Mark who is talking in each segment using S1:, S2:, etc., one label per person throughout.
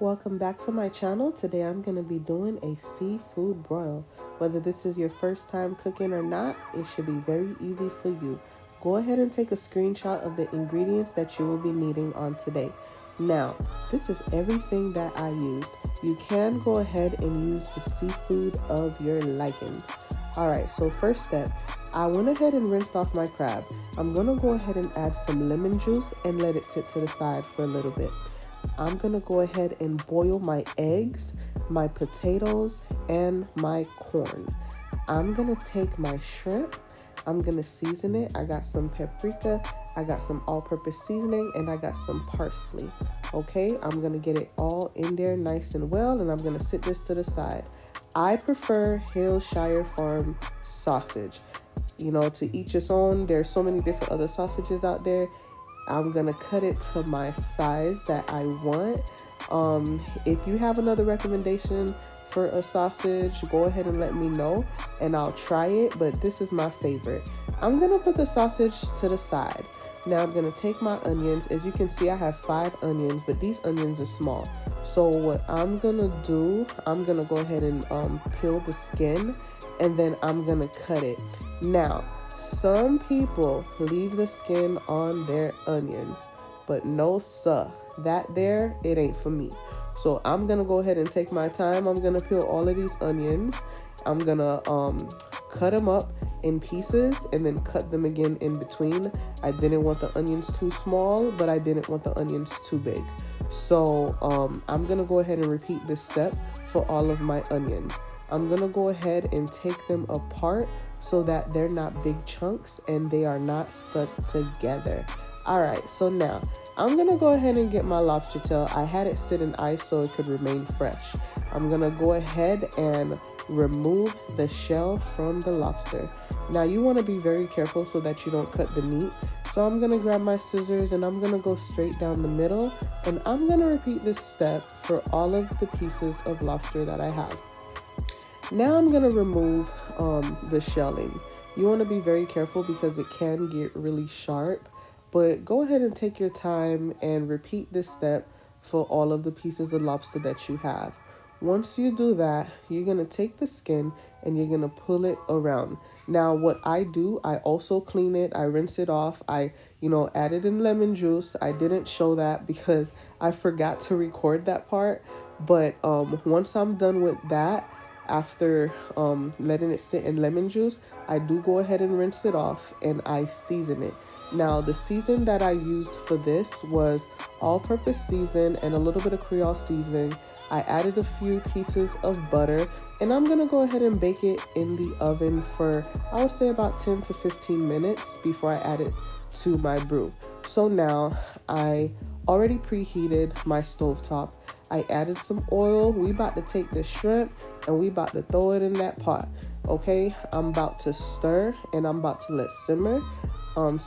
S1: Welcome back to my channel. Today I'm going to be doing a seafood broil. Whether this is your first time cooking or not, it should be very easy for you. Go ahead and take a screenshot of the ingredients that you will be needing on today. Now, this is everything that I used. You can go ahead and use the seafood of your likings. Alright, so first step, I went ahead and rinsed off my crab. I'm going to go ahead and add some lemon juice and let it sit to the side for a little bit. I'm gonna go ahead and boil my eggs, my potatoes, and my corn. I'm gonna take my shrimp, I'm gonna season it. I got some paprika, I got some all-purpose seasoning, and I got some parsley. Okay, I'm gonna get it all in there nice and well, and I'm gonna sit this to the side. I prefer Hillshire Farm sausage. You know, to each its own. There's so many different other sausages out there. I'm gonna cut it to my size that I want. If you have another recommendation for a sausage, go ahead and let me know and I'll try it, but this is my favorite. I'm gonna put the sausage to the side. Now I'm gonna take my onions. As you can see, I have 5 onions, but these onions are small. So what I'm gonna do, I'm gonna go ahead and peel the skin, and then I'm gonna cut it. Now, some people leave the skin on their onions, but no sir, that there, it ain't for me. So I'm gonna go ahead and take my time. I'm gonna peel all of these onions. I'm gonna cut them up in pieces and then cut them again in between. I didn't want the onions too small, but I didn't want the onions too big. So I'm gonna go ahead and repeat this step for all of my onions. I'm gonna go ahead and take them apart so that they're not big chunks and they are not stuck together. All right, so now I'm gonna go ahead and get my lobster tail. I had it sit in ice so it could remain fresh. I'm gonna go ahead and remove the shell from the lobster. Now you wanna be very careful so that you don't cut the meat. So I'm gonna grab my scissors and I'm gonna go straight down the middle, and I'm gonna repeat this step for all of the pieces of lobster that I have. Now I'm gonna remove the shelling. You want to be very careful because it can get really sharp, but go ahead and take your time and repeat this step for all of the pieces of lobster that you have. Once you do that, you're gonna take the skin and you're gonna pull it around. Now what I do, I also clean it, I rinse it off, I added in lemon juice. I didn't show that because I forgot to record that part, but once I'm done with that, after letting it sit in lemon juice, I do go ahead and rinse it off and I season it. Now the season that I used for this was all-purpose season and a little bit of Creole seasoning. I added a few pieces of butter, and I'm gonna go ahead and bake it in the oven for, I would say, about 10 to 15 minutes before I add it to my brew. So now I already preheated my stovetop. I added some oil. We about to take the shrimp and we about to throw it in that pot. Okay, I'm about to stir and I'm about to let simmer.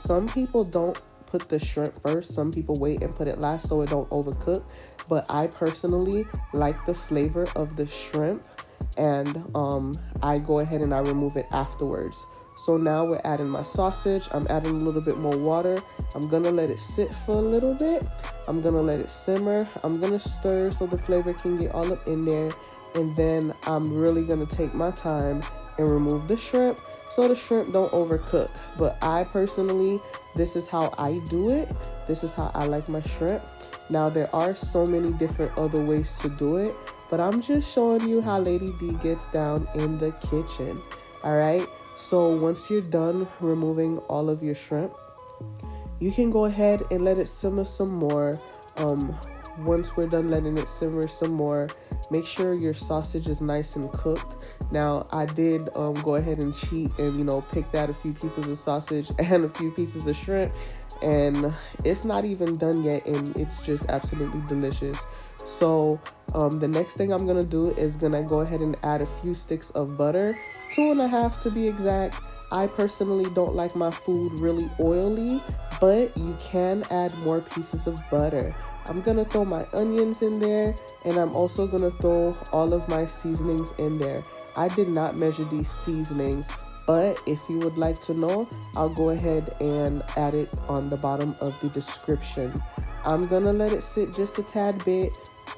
S1: Some people don't put the shrimp first. Some people wait and put it last so it don't overcook. But I personally like the flavor of the shrimp, and I go ahead and I remove it afterwards. So now we're adding my sausage. I'm adding a little bit more water. I'm gonna let it sit for a little bit. I'm gonna let it simmer. I'm gonna stir so the flavor can get all up in there. And then I'm really gonna take my time and remove the shrimp so the shrimp don't overcook. But I personally, this is how I do it. This is how I like my shrimp. Now there are so many different other ways to do it, but I'm just showing you how Lady D gets down in the kitchen. All right. So once you're done removing all of your shrimp, you can go ahead and let it simmer some more. Once we're done letting it simmer some more, make sure your sausage is nice and cooked. Now I did go ahead and cheat and picked out a few pieces of sausage and a few pieces of shrimp, and it's not even done yet and it's just absolutely delicious. So the next thing I'm gonna do is gonna go ahead and add a few sticks of butter, 2.5 to be exact. I personally don't like my food really oily, but you can add more pieces of butter. I'm gonna throw my onions in there, and I'm also gonna throw all of my seasonings in there. I did not measure these seasonings, but if you would like to know, I'll go ahead and add it on the bottom of the description. I'm gonna let it sit just a tad bit,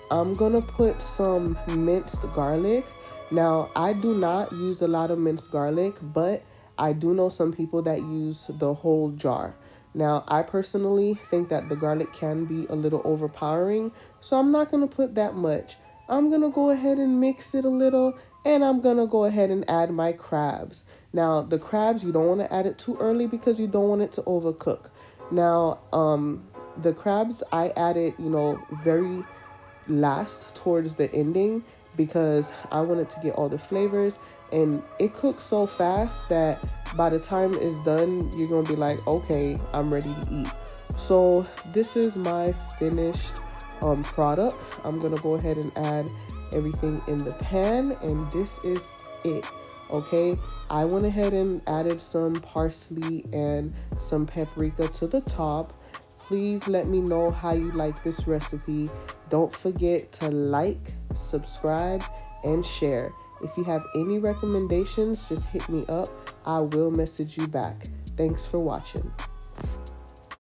S1: I'm gonna put some minced garlic. Now, I do not use a lot of minced garlic, but I do know some people that use the whole jar. Now, I personally think that the garlic can be a little overpowering, so I'm not gonna put that much. I'm gonna go ahead and mix it a little, and I'm gonna go ahead and add my crabs. Now, the crabs, you don't want to add it too early because you don't want it to overcook. Now, the crabs I added, very last towards the ending because I wanted to get all the flavors, and it cooks so fast that by the time it's done, you're gonna be like, okay, I'm ready to eat. So this is my finished product. I'm gonna go ahead and add everything in the pan, and this is it. Okay, I went ahead and added some parsley and some paprika to the top. Please let me know how you like this recipe. Don't forget to like, subscribe, and share. If you have any recommendations, just hit me up. I will message you back. Thanks for watching.